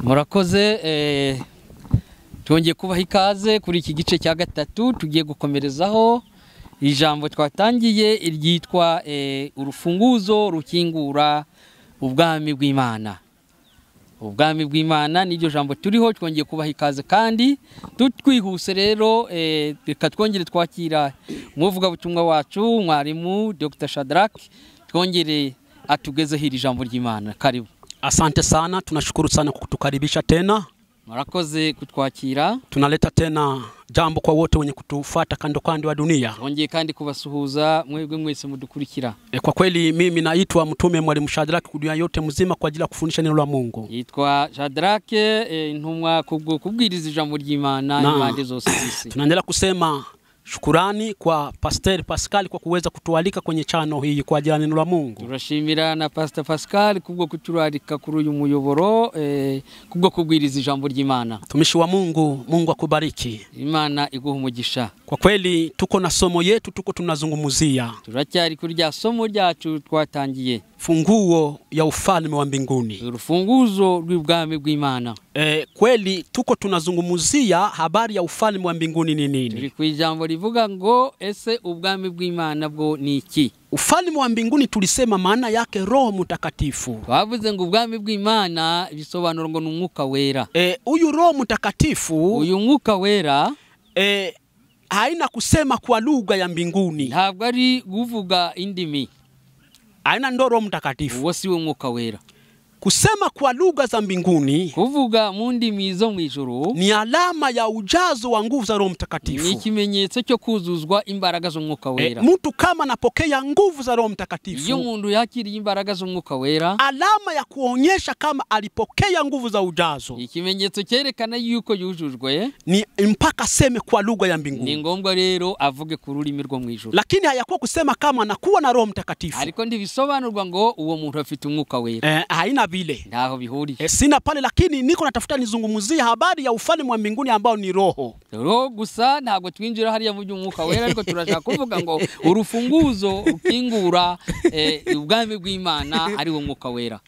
Murakoze twongeye kubaha ikaze kuri iki gice cya gatatu tugiye gukomerezaho ijambo twatangiye iryitwa urufunguzo rukingura ubwami bw'Imana. Ubwami bw'Imana niryo jambo turiho twongeye kubaha ikaze kandi twihuse rero reka twongere twakira umuvuga butumwa wacu mwarimu Dr. Shadrack twongere atugezeho iri jambo ry'Imana. Karibu. Asante sana, tunashukuru sana kutukaribisha tena. Murakoze kutwakira. Tunaleta tena jambo kwa wote wenye kutufuata kando kando wa dunia. Twongeye kandi kubasuhuza mwebwe mwese mudukurikira. Kwa kweli mimi naitwa mtume mwalimu Shadrack kudunia yote mzima kwa ajili ya kufundisha neno la Mungu. Yitwa Shadrack intumwa kubwiriza ijambo ry'Imana impande zose zisi. Tunaendelea kusema shukurani kwa Pastor Pascal kwa kuweza kutualika kwenye chano hii kwa ajili ya neno la Mungu. Turashimira na Pastor Pascal kubwo kuturarika kuri uyu muyoboro kubwo kubwiriza ijambo ry'Imana. Tumishi wa Mungu, Mungu akubariki. Imana iguha umugisha. Kwa kweli tuko na somo yetu tuko tunazungumzia. Turacyari kuri rya somo ryacu twatangiye. Funguo ya ufalme wa mbinguni. Urufunguzo rw'ubwami bw'Imana. Kweli tuko tunazungumzia habari ya ufalme wa mbinguni ni nini? Turi ku ijambo rivuga ngo ese ubwami bw'Imana bwo ni iki? Ufalme wa mbinguni tulisema maana yake Roho Mtakatifu. Twavuze ngo ubwami bw'Imana bisobanura ngo n'umwuka wera. Uyu Roho Mtakatifu, uyu mwuka wera haina kusema kwa lugha ya mbinguni. Ntabwo ari kuvuga indimi. Haina ndo Roho Mtakatifu. Uwo si we mwuka wera. Kusema kwa lugha za mbinguni, kuvuga mu ndimi zo mu ijuru, ni alama ya ujazo wa nguvu za Roho Mtakatifu. Ni ikimenyetso cyo kuzuzwa imbaraga z'umwuka wera. Mtu kama anapokea nguvu za Roho Mtakatifu, iyo umuntu yakiriye imbaraga z'umwuka wera, alama ya kuonyesha kama alipokea nguvu za ujazo, ikimenyetso cyerekana yuko yujujwe, ni mpaka seme kwa lugha ya mbinguni. Ni ngombwa rero avuge ku rurimi rwo mu ijuru. Lakini hayakuwa kusema kama anakuwa na Roho Mtakatifu. Ariko ndibisobanurwa ngo uwo muntu afite umwuka wera. Haina vile. Ndaho bihuri. Sina pale, lakini niko natafuta nizungumzie habari ya ufalme wa mbinguni ambao ni roho. Roho gusa ntabwo twinjira hariya mu by'umwuka wera, ariko turashaka kuvuga ngo urufunguzo rukingura ubwami bw'Imana ari wo mwuka wera.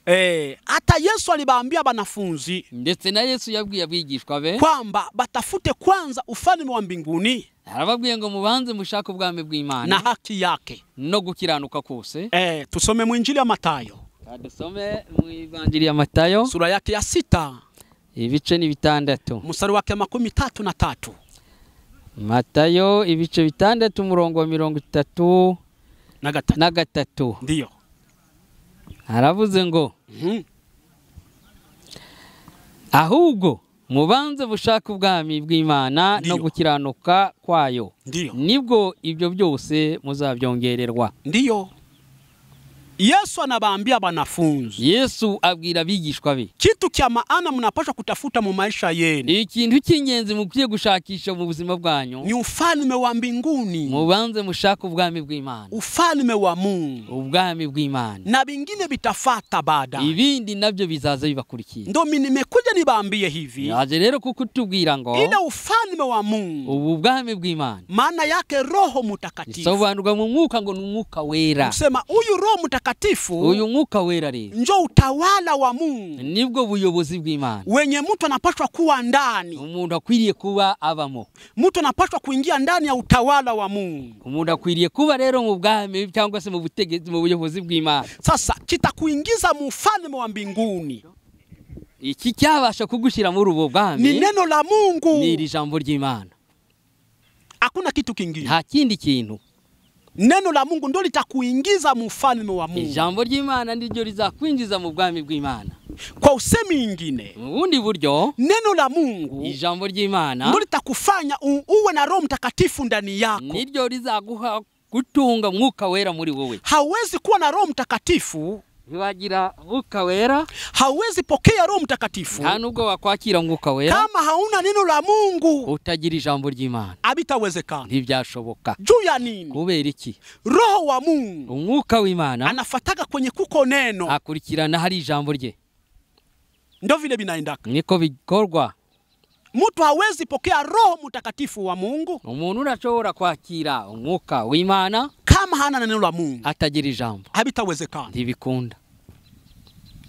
Hata Yesu alibaambia banafunzi, ndetse na Yesu yabwiye abigishwa be kwamba batafute kwanza ufalme wa mbinguni. Arababwiye ngo mubanze mushaka ubwami bw'Imana na haki yake no gukiranuka kose. Tusome mu Injili ya Matayo. Dusome mu Evanjili ya Matayo sura yake ya 6 ibice ni 6 mstari wake 33. Matayo ibice 6 umurongo wa 33. Ndio. Aravuze ngo ahubwo mubanze bushaka ubwami bw'Imana no gukiranuka kwayo, nibwo ibyo byose muzabyongererwa. Ndio. Yesu anabaambia banafunzi. Yesu abwira abigishwa be kitu kya maana mnapaswa kutafuta mu maisha yenu. Ikintu cy'ingenzi mukwiye gushakisha mu buzima bwanyu ni ufalme wa mbinguni. Mubanze mushaka ubwami bw'Imana, ufalme wa Mungu, ubwami bw'Imana, na bingine bitafata baada. Ibindi nabyo bizaza bibakurikira. Ndo mimi nimekuja nibaambie hivi. Yaje rero kukutubwira ngo ile ufalme wa Mungu, ubu bwami bw'Imana, maana yake Roho Mtakatifu. Isobanurwa mu mwuka ngo n'umwuka wera. Kusema uyu Roho Mtakatifu, uyu mwuka wera rero njo utawala wa Mungu, nibwo buyobozi bw'Imana wenye mtu anapaswa kuwa ndani. Umuntu akwiriye kuba abamo. Mtu anapaswa kuingia ndani ya utawala wa Mungu. Umuntu akwiriye kuba rero mu bwami cyangwa se mu butegetsi mu buyobozi bw'Imana. Sasa kitakuingiza mu ufalme wa mbinguni. Iki cyabasha kugushira muri ubu bwami ni neno la Mungu, ni iri jambo ry'Imana. Hakuna kitu kingine. Nta kindi kintu. Neno la Mungu ndo litakuingiza mu ufalme wa Mungu. Ijambo ry'Imana ndiryo rizakwinjiza mu bwami bw'Imana. Kwa usemi ingine, ubundi buryo, neno la Mungu, ijambo ry'Imana, ndo litakufanya uwe na Roho Mtakatifu ndani yako. Niryo rizaguha gutunga mwuka wera muri wowe. Hawezi kuwa na Roho Mtakatifu, wagira mwuka wera, hawezi pokea Roho Mtakatifu, nta nubwo wakwakira mwuka wera kama hauna neno la Mungu. Utagira ijambo ry'Imana, abitawezekana. Ntibyashoboka. Juu ya nini? Kubera iki? Roho wa Mungu, umwuka w'Imana, anafataga kwenye kuko neno, akurikirana hari ijambo rye. Ndo vile binaendaka, niko bikorwa. Mtu hawezi pokea Roho Mtakatifu wa Mungu, umuntu urashobora kwakira umwuka w'Imana kama hana neno la Mungu, atagira ijambo. Habitawezekana. Ntibikunda.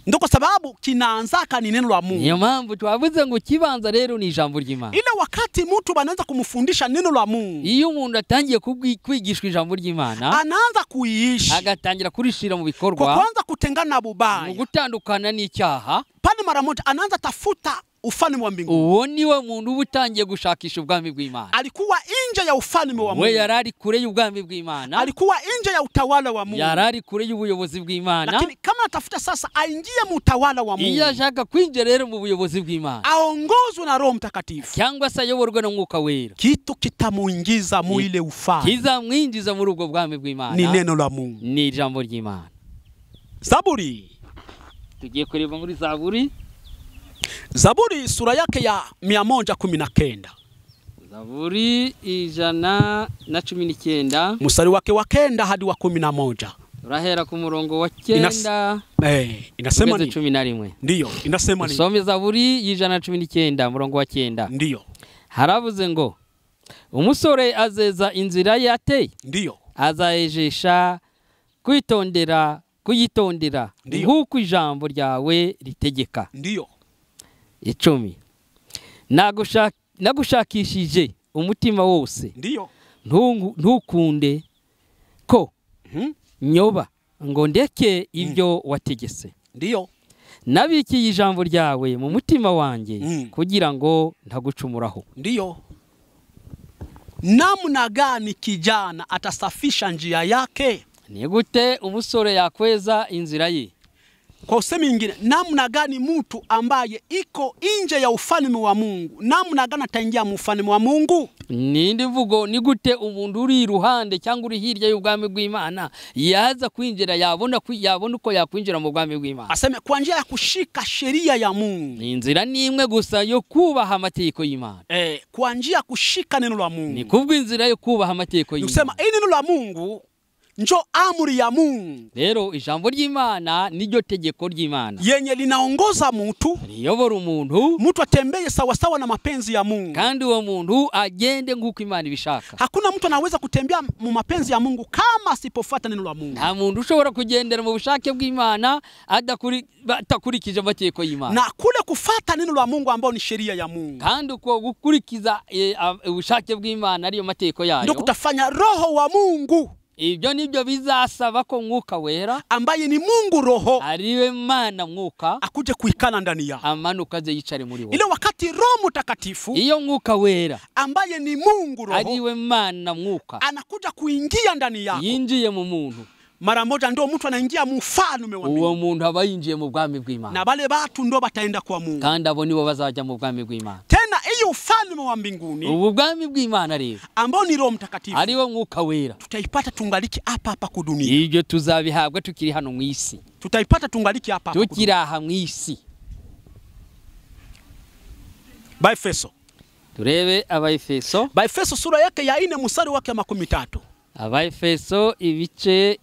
Ndo kwa sababu kinaanzaka ni neno la Mungu. Niyo mpamvu twavuze ngo kibanza rero ni ijambo ry'Imana. Ile wakati mtu banaanza kumfundisha neno la Mungu, iyo umuntu atangiye kwigishwa ijambo ry'Imana, anaanza kuiishi, agatangira kurishira mu bikorwa, kwa kwanza kutengana bubaya, mu gutandukana n'icyaha, pale mara moja anaanza tafuta ufalme wa mbinguni. Uwo niwe muntu ubutangiye gushakisha ubwami bw'Imana. Alikuwa nje ya ufalme wa Mungu. We yarari kure y'ubwami bw'Imana. Alikuwa nje ya utawala wa Mungu. Yarari kure y'ubuyobozi bw'Imana. Lakini kama atafuta sasa aingie mu utawala wa Mungu, iyo ashaka kwinjira rero mu buyobozi bw'Imana, aongozwe na Roho Mtakatifu, cyangwa se ayoborwe n'Umwuka Wera, kitu kitamuingiza mu ile ufalme, kizamwinjiza muri ubwo bwami bw'Imana, ni neno la Mungu, ni ijambo ry'Imana. Zaburi, tugiye kureba muri Zaburi. Zaburi sura yake ya 119. Zaburi 119 mstari wake wa 9 hadi wa 11. Urahera ku murongo wa 9. Inasema ni 11. Ndiyo, inasema ni. Some Zaburi 119 murongo wa 9. Ndiyo. Haravuze ngo umusore azeza inzira yate. Ndiyo. Azayejesha kuyitondera nk'uko ijambo ryawe ritegeka. Ndiyo. 10. Nagushakishije umutima wose. Ndiyo. Ntukunde ko nyoba ngo ndeke ibyo wategese. Ndiyo. Nabikiye ijambo ryawe mu mutima wanjye kugira ngo ntagucumuraho. Ndiyo. Namna gani kijana atasafisha njia yake? Ni gute umusore yakweza inzira ye? Kwa usemi ingine, namna gani mtu ambaye iko nje ya ufalme wa Mungu, namna gani ataingia mu ufalme wa Mungu? Nindi mvugo ni gute umuntu uri iruhande cyangwa uri hirya y'ubwami bw'Imana yaza kwinjira, yabona uko yakwinjira mu bwami bw'Imana? Aseme kwa njia ya kushika sheria ya Mungu. Ni inzira nimwe gusa yo kubaha amategeko y'Imana. Kwa njia ya kushika neno la Mungu. Ni kubwo inzira yo kubaha amategeko y'Imana. Nusema neno la Mungu njo amri ya Mungu. Rero ijambo ry'Imana niryo tegeko ry'Imana yenye linaongoza mtu, liyobora umuntu, mtu atembeye sawa sawa na mapenzi ya Mungu, kandi uwo muntu agende nk'uko Imana ibishaka. Hakuna mtu anaweza kutembea mu mapenzi ya Mungu kama asipofuata neno la Mungu. Nta muntu ushobora kugendera mu bushake bw'Imana atakurikije amategeko y'Imana. Na kule kufuata neno la Mungu ambao ni sheria ya Mungu, kandi uko gukurikiza ubushake bw'Imana ariyo mategeko yayo, ndio kutafanya Roho wa Mungu. Ibyo nibyo bizasaba ko Mwuka Wera, ambaye ni Mungu Roho, ariwe Mana Mwuka, akuje kuikana ndani yako, amanuka aze yicare muri wowe. Ile wakati Roho Mtakatifu, iyo Mwuka Wera ambaye ni Mungu Roho, ariwe Mana Mwuka, anakuja kuingia ndani yako, yinjiye mu muntu, mara moja ndio mtu anaingia mu ufalme wa Mungu. Uwo muntu aba yinjiye mu bwami bw'Imana, na bale batu ndio bataenda kwa Mungu, kandi abo nibo bazaja mu bwami bw'Imana. Tena hiyo ufalme wa mbinguni, ubu bwami bw'Imana rero ambao ni Roho Mtakatifu, ariwe Mwuka Wera, tutaipata tungaliki hapa ku dunia. Ibyo tuzabihabwa tukiri hano mu isi, tutaipata tungaliki hapa tukiri aha mu isi. Baefeso, turebe Abaefeso. Baefeso sura yake ya 4 mstari wake 13. Abaefeso ibice,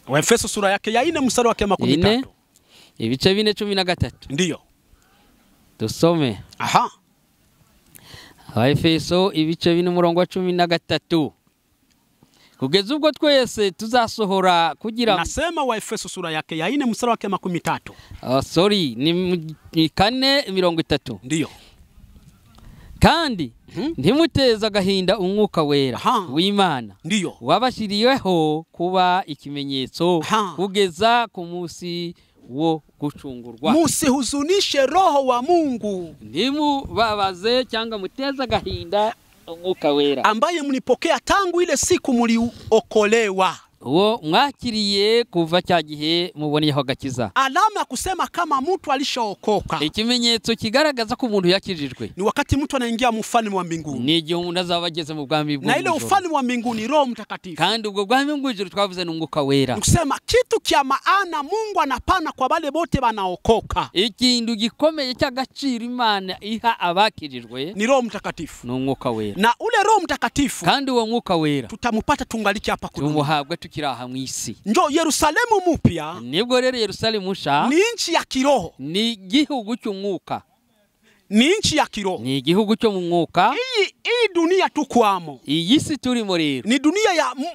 Waefeso sura yake ya 4 mstari wake 13. Ibice 4:13. Ndiyo. Tusome. Aha. Abaefeso ibice 4 murongo wa 13. Kugeza ubwo twese tuzasohora kugira, nasema Waefeso sura yake ya 4 mstari wake 13. Ni 4:30. Ndiyo. Kandi ntimuteza agahinda Umwuka Wera w'Imana, ndiyo, wabashiriyeho kuba ikimenyetso kugeza ku munsi wo gucungurwa. Musihuzunishe Roho wa Mungu, ntimubabaze cyangwa muteza agahinda Umwuka Wera, ambaye mlipokea tangu ile siku mliokolewa. uwo mwakiriye kuva cya gihe muboneyeho agakiza. Alama ya kusema kama mtu alishaokoka, ikimenyetso kigaragaza ko umuntu yakijijwe, ni wakati mtu anaingia mu ufalme wa mbinguni. Ni igihe umuntu azaba ageze mu bwami bw'ijuru. Na ile ufalme wa mbinguni Roho Mtakatifu, kandi ubwo bwami bw'ijuru twavuze n'Umwuka Wera. Kusema kitu kya maana Mungu anapana kwa bale bote banaokoka, ikintu gikomeye cy'agaciro Imana iha abakijijwe ni Roho Mtakatifu, n'Umwuka Wera. Na ule Roho Mtakatifu, kandi uwo Mwuka Wera tutamupata tungaliki hapa ku dunia, tumuhabwa tukiraha mu isi. Njo Yerusalemu mupya, nibwo rero Yerusalemu nsha ni nchi ya kiroho, ni igihugu cy'umwuka, ni nchi ya kiroho, ni igihugu cyo mu mwuka. Hii dunia tukwamo iyi si turimo rero ni dunia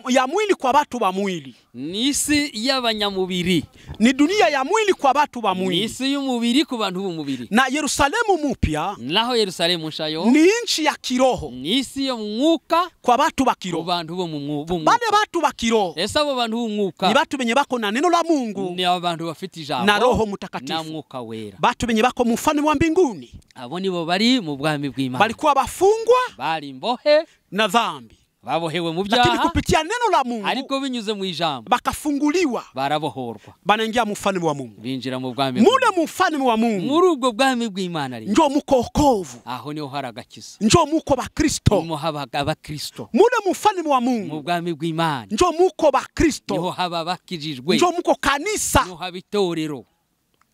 ya mwili kwa batu ba mwili, ni isi y'abanyamubiri, ni dunia ya mwili kwa batu ba ni mwili. isi y'umubiri ku bantu b'umubiri. Na Yerusalemu mupya naho Yerusalemu nshayo ni nchi ya kiroho, ni isi yo mu mwuka kwa batu ba ku kiroho. bantu bo mu mwuka. Bale batu ba kiroho Ese abo bantu b'umwuka ni batu benye bako na neno la Mungu ni abantu bafite ijambo na Roho na Mutakatifu, mwuka wera. batu benye bako mu ufalme wa mbinguni. Abo nibo bari mu bwami bw'Imana, Balikuwa bafungwa bari imbohe, na dhambi, babohewe mu lakini byaha, kupitia neno la Mungu ariko binyuze mu ijambo bakafunguliwa, barabohorwa, banaingia mu ufalme wa Mungu. binjira mu bwami. Mule mu ufalme wa Mungu muri ubwo bwami bw'Imana rero njo muko wokovu, aho niho hari agakiza, njo muko bakristo. niho haba abakristo. Mule mu ufalme wa mu Mungu bwami bw'Imana njo muko niho bakristo, haba abakijijwe, njo muko kanisa. niho haba itorero.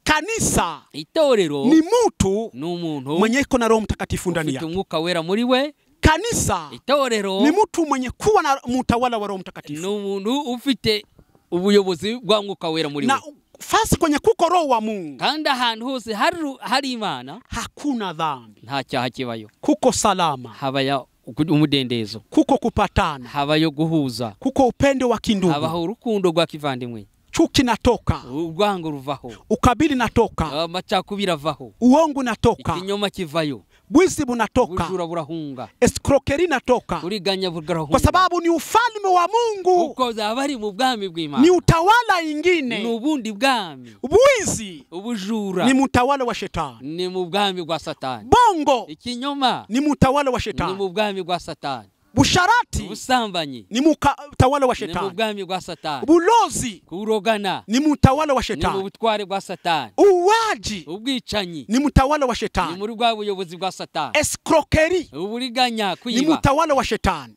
Kanisa Itorero ni mutu ni umuntu mwenye iko na Roho Mtakatifu ndani ufite yake. umwuka wera muri we. Kanisa Itorero ni mutu mwenye kuwa na mutawala wa Roho ni Mtakatifu, umuntu ufite ubuyobozi bwa mwuka wera muri we. na fasi kwenye kuko Roho wa Mungu Kandi ahantu hose hari Imana hakuna dhambi, nta cyaha kibayo, kuko salama, habayo umudendezo, kuko kupatana, habayo guhuza, kuko upendo wa kindugu, habaho urukundo rwa kivandimwe, chuki natoka, urwango ruvaho, ukabili natoka, amacakubiri avaho, uongo natoka, ikinyoma kivayo, bwizi bunatoka, ubujura burahunga, escroquerie natoka, uriganya burahunga, kwa sababu ni ufalme wa Mungu, uko zabari mu bwami bw'Imana, ni utawala ingine. n'ubundi bwami. Bwizi Ubujura ni mutawala wa shetani, ni mu bwami bwa Satani. bongo Ikinyoma ni mutawala wa ni shetani, mu bwami bwa Satani. busharati Ubusambanyi ni mutawala wa ni mu shetani, bwami bwa Satani. bulozi Kurogana ni mutawala wa ni mu shetani, butware bwa Satani. uwaji Ubwicanyi ni mutawala wa ni shetani, muri bwa buyobozi bwa Satani. escroquerie Uburiganya ni kwiba mutawala wa shetani.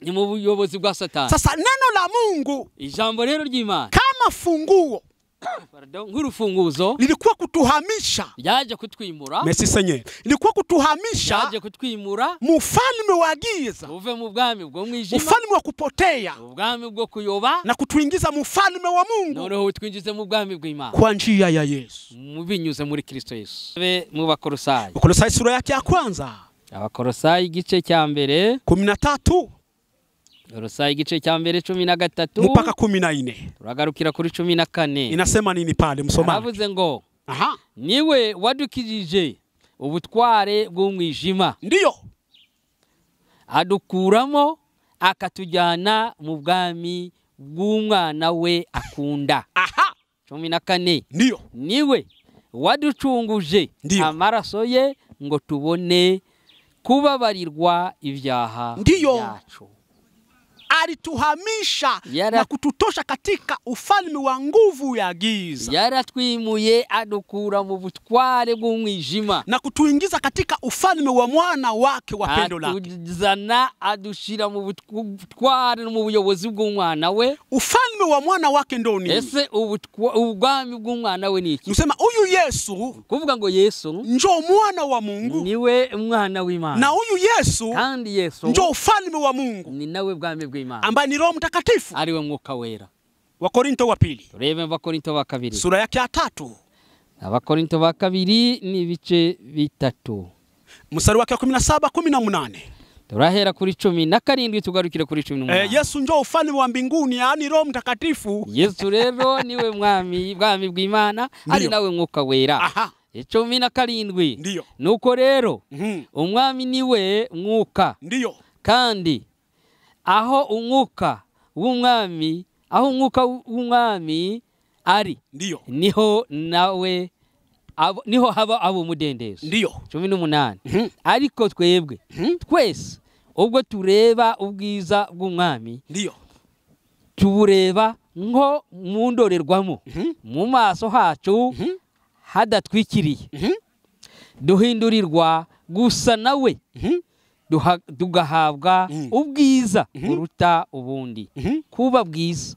ni mu buyobozi bwa Satani. Sasa neno la Mungu Ijambo rero ry'Imana kama funguo nk'urufunguzo lilikuwa kutuhamisha, ryaje kutwimura, merci Seigneur, lilikuwa kutuhamisha ryaje kutwimura mufalme wa giza, uve mu bwami bwo mwijima, ufalme wa kupotea, ubwami bwo kuyoba, na kutuingiza mufalme wa Mungu noneho twinjize mu bwami bw'Imana kwa njia ya Yesu. binyuze muri Kristo Yesu. Mu Bakolosayi, Kolosai sura yake ya kwanza Abakolosayi igice cya mbere 13 Kolosai igice cya mbere 13 mpaka 14 turagarukira kuri 14. inasema nini pale? Msomaji Aravuze ngo aha, niwe wadukirije ubutware bw'umwijima, ndiyo adukuramo akatujyana mu bwami bw'umwana we akunda. aha, 14 ndiyo niwe waducunguje Ndiyo. amaraso ye ngo tubone kubabarirwa ibyaha Ndiyo. byacu. alituhamisha Yara- na kututosha katika ufalme wa nguvu ya giza Yaratwimuye adukura mu butware bw'umwijima, na kutuingiza katika ufalme wa mwana wake wa pendo lake. atuzana adushira mu butware no mu buyobozi bw'umwana we. Ufalme wa mwana wake ndo nini? Ese ubwami bw'umwana we ni iki? Nusema huyu Yesu Kuvuga ngo Yesu njo mwana wa Mungu, niwe umwana w'Imana, na huyu Yesu kandi Yesu njo ufalme wa Mungu ni nawe bwami bw'Imana, ambaye ni Roho Mtakatifu. ariwe mwuka wera. Wakorinto wa pili Turebe Abakorinto ba kabiri, sura yake ya 3 Abakorinto ba kabiri ni ibice 3, mstari wake wa 17 18. turahera kuri 17 tugarukire kuri 18. Yesu njo ufalme wa mbinguni, yani Roho Mtakatifu. Yesu rero niwe bwami bw'Imana, ari nawe mwuka wera. Aha, 17 ndiyo nuko rero umwami niwe mwuka, ndiyo kandi aho umwuka w'umwami ari ndiyo niho nawe niho haba abo umudendezo. ndiyo 18 ariko twebwe twese ubwo tureba ubwiza bw'umwami ndiyo tubureba nko mu ndorerwamo mu maso hacu hadatwikiriye, duhindurirwa gusa nawe, tugahabwa ubwiza buruta ubundi, kuba bwiza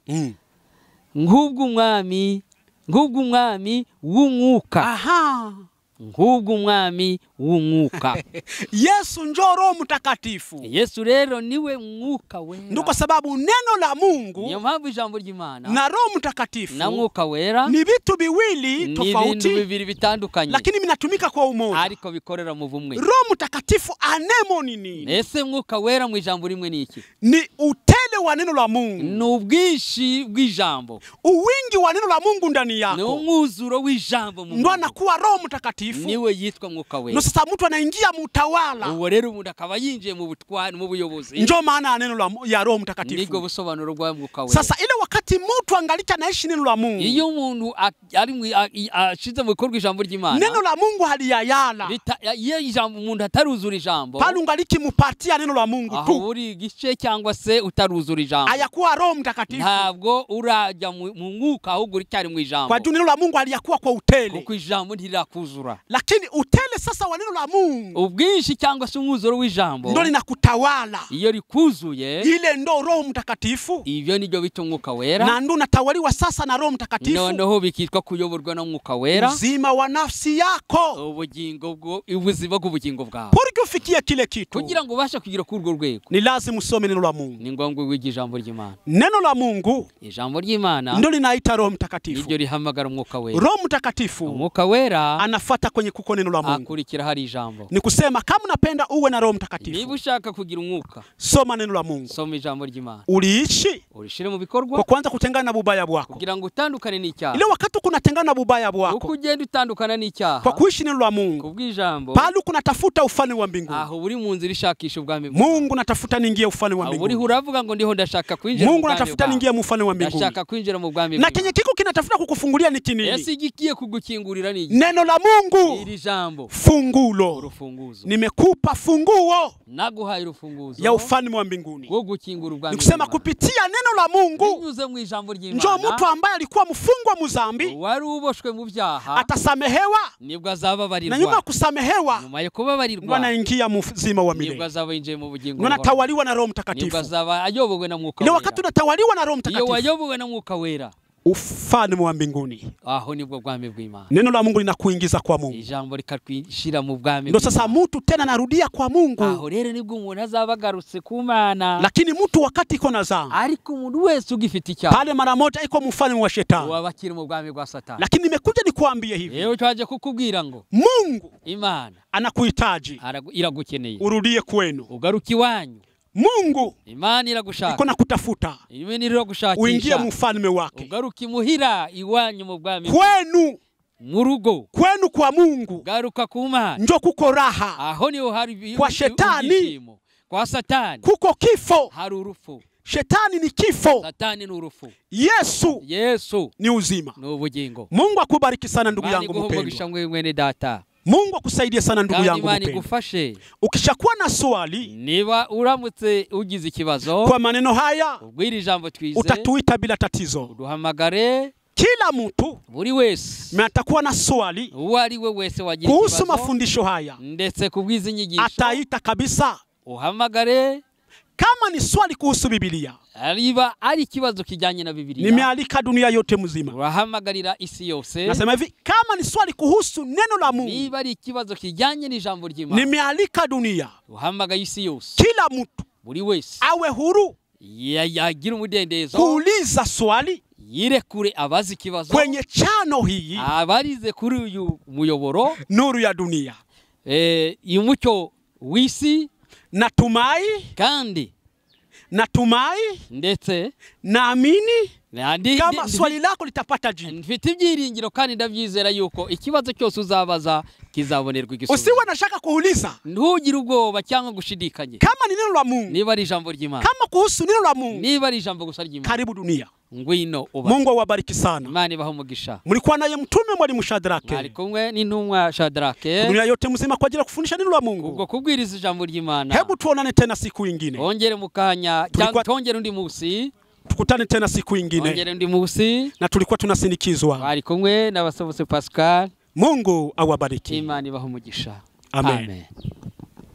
nk'ubw'umwami w'umwuka. aha, nk'ubwo umwami w'umwuka. Yesu njo Roho Mtakatifu. Yesu rero niwe mwuka wera. Ndio kwa sababu neno la Mungu niyo mpamvu ijambo ry'Imana na Roho Mtakatifu na mwuka wera ni vitu biwili ni tofauti, ibintu bibiri bitandukanye, lakini vinatumika kwa umoja, ariko bikorera mu bumwe. Roho Mtakatifu anemo ni nini? Ese mwuka wera mu ijambo rimwe ni iki? Ni utele wa neno la Mungu, ni ubwinshi bw'ijambo, uwingi wa neno la Mungu ndani ni yako, umwuzuro w'ijambo mu ndo anakuwa Roho Mtakatifu. niwe yitwa mwuka wera. Ndo sasa mtu anaingia mutawala, uwo rero umuntu akaba yinjiye mu butwari, mu buyobozi. njo maana ya neno ya Roho Mtakatifu. Niko busobanuro bwa mwuka wera. Sasa ile wakati mtu angalika naishi neno la Mungu, iyo umuntu ari ashize mu bikorwa ijambo ry'Imana, neno la Mungu haliyayala, iyo ijambo umuntu ataruzura ijambo, pale ungaliki mupatia neno la Mungu aho tu, uri gice cyangwa se utaruzura ijambo, ayakuwa Roho Mtakatifu. ntabwo urajya mu mwuka, ahubwo uricyari mu ijambo, kwa juu neno la Mungu haliyakuwa kwa utele, kuko ijambo ntirakuzura. lakini utele sasa wa neno la Mungu, ubwinshi cyangwa se umwuzuro w'ijambo, ndo linakutawala. iyo rikuzuye, Ile ndo Roho Mtakatifu, ivyo nibyo bita umwuka wera, na ndo natawaliwa sasa na Roho Mtakatifu, noneho bikitwa kuyoborwa na mwuka wera, uzima wa nafsi yako, ubuzima bw'ubugingo bwawe. Puriki ufikie kile kitu, kugira ngo ubashe kugira kuri urwo rwego, ni lazima usome neno la Mungu. ni ngombwa wige ijambo ry'Imana. Neno la Mungu Ijambo ry'Imana ndo linaita Roho Mtakatifu. nibyo rihamagara umwuka wera. Roho Mtakatifu Umwuka wera anafata kwenye kuko neno la Mungu. akurikira hari ijambo. Ni kusema kama unapenda uwe na Roho Niba Mtakatifu, ushaka kugira umwuka, soma neno la Mungu, soma ijambo ry'Imana, uliishi urishire mu kwa bikorwa, kwanza kutengana na bubaya bwako. kugira ngo utandukane n'icyaha. Ile wakati kunatengana na bubaya uko bwako ugenda utandukana n'icyaha kwa kuishi neno la Mungu, kubw'ijambo, pale kunatafuta ufalme wa mbinguni. aho buri mu nzira ishakisha ubwami bwawe. Mungu natafuta ningie ufalme wa Aho buri mbinguni. uravuga ngo ndiho ndashaka kwinjira mu Mungu bwami natafuta bwawe. ningie mufalme wa mbinguni. Ndashaka kwinjira mu bwami Na bwawe. kenye kiko kinatafuta kukufungulia ni kinini? Ese igiye kugukingurira ni Neno la Mungu, iri jambo, fungulo. urufunguzo. Nimekupa funguo Naguhaye urufunguzo ya ufalme wa mbinguni. wo gukingura ubwami. Ni kusema kupitia neno la Mungu, binyuze mu ijambo ry'Imana, njoo mtu ambaye alikuwa mfungwa muzambi wari uboshwe mu byaha atasamehewa, nibwo azababarirwa. na nyuma ya kusamehewa nyuma yo ndo kubabarirwa anaingia muzima wa nibwo milele, azaba yinjiye mu bugingo ndo anatawaliwa na Roho nibwo Mtakatifu. azaba ayobowe na mwuka Ile wera. wakati unatawaliwa na Roho iyo Mtakatifu, wayobowe na mwuka wera, ufalme wa mbinguni, aho nibwo bwami bw'Imana. neno la Mungu linakuingiza kwa Mungu. Ijambo rikakwishira mu bwami. Ndo sasa mtu tena narudia kwa Mungu. aho rero nibwo umuntu azaba agarutse ku Mana. Lakini mtu wakati iko na dhambi, ariko umuntu wese ugifite icyaha, pale mara moja iko mfalme wa shetani. waba akiri mu bwami bwa Satani. Lakini nimekuja nikuambie hivi, yewe twaje kukubwira ngo Mungu Imana anakuhitaji iragukeneye, urudie kwenu. ugaruke iwanyu. Mungu Imana iragushaka, iko nakutafuta Imana iragushakisha, uingie mfalme wake, ugaruke imuhira iwanyu mu bwami kwenu, mu rugo, kwenu kwa Mungu garuka ku Mana. njo kuko raha, aho niho hari kwa shetani, kwa Satani kuko kifo. hari urupfu. Shetani ni kifo, Satani ni urupfu, Yesu ni uzima. ni ubugingo. Mungu akubariki sana ndugu Imana yangu iguhumugisha mpendwa. mwene data, Mungu akusaidie sana ndugu kandi yangu Imana mpendwa. igufashe. Ukishakuwa na swali Niba uramutse ugize ikibazo kwa maneno haya, ubwira ijambo twize, utatuita bila tatizo. uduhamagare. Kila mtu buri wese atakuwa na swali uwo ari we wese wagira kuhusu ikibazo mafundisho haya, ndetse kubwiza inyigisho, ataita kabisa. uhamagare. Kama ni swali kuhusu Biblia, ariba ari ikibazo kijyanye na Biblia, nimealika dunia yote mzima. urahamagarira isi yose. Nasema hivi, kama ni swali kuhusu neno la Mungu, niba ari ikibazo kijyanye n'ijambo ry'Imana, nimealika dunia, uhamagaye isi yose. kila mtu buri wese awe huru yagira umudendezo, kuuliza swali yirekure abazi ikibazo kwenye chano hii, abarize kuri uyu muyoboro, nuru ya dunia. umucyo w'isi. Natumai ndetse naamini kama swali lako litapata jibu. Mfite ibyiringiro kandi ndavyizera yuko ikibazo cyose uzabaza kizabonerwa igisubizo. Usiwe na shaka kuuliza, ntugire ubwoba cyangwa gushidikanya. Kama ni neno la Mungu, niba ari ijambo ry'Imana, kama kuhusu neno la Mungu, niba ari ijambo gusa ry'Imana, karibu dunia. Ngwino uba. Mungu awabariki sana. Imana ibaho umugisha. Mulikuwa naye mtume mwalimu Shadrake. Ari kumwe n'intumwa Shadrake. Dunia yote mzima kwa ajili ya kufundisha neno la Mungu. Ubwo kubwiriza ijambo ry'Imana. Hebu tuonane tena siku nyingine. Ongere mukanya, tongere undi munsi. Tukutane tena siku nyingine. Ongere undi munsi. Na tulikuwa tunasinikizwa. Ari kumwe na Basabose Pascal. Mungu awabariki. Imana ibaho umugisha. Amen. Amen.